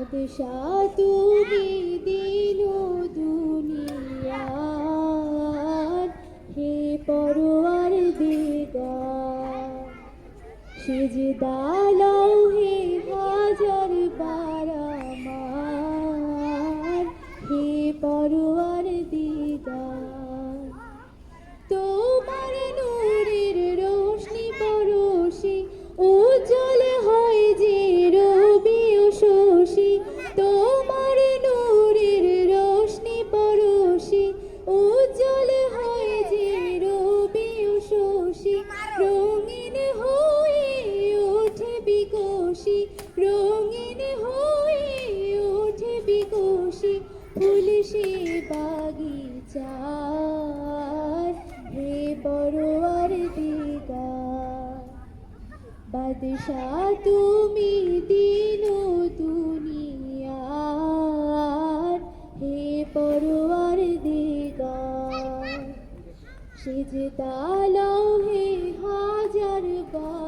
বাদশাহ তুমি দিন দুনিয়ার, হে পরওয়ার দিগার। সিজদা লাও হে হাজার বার আমার, হে পরওয়ার দিগার। তোমার নূরের রোশনি পরশি উজ্জ্বল হয় যে রবি ও শশী। তোমার নূরের রোশনি পরশি উজ্জ্বল হয় যে রবি ও শশী। রঙিন হয়ে ওঠে বিকশি, রঙিন হয়ে ওঠে বিকশি ফুল সে বাগিচার, হে পরওয়ার দিগার। বাদশাহ তুমি দিন দুনিয়ার, হে পরওয়ার দিগার। সিজদা লাও হে হাজার বার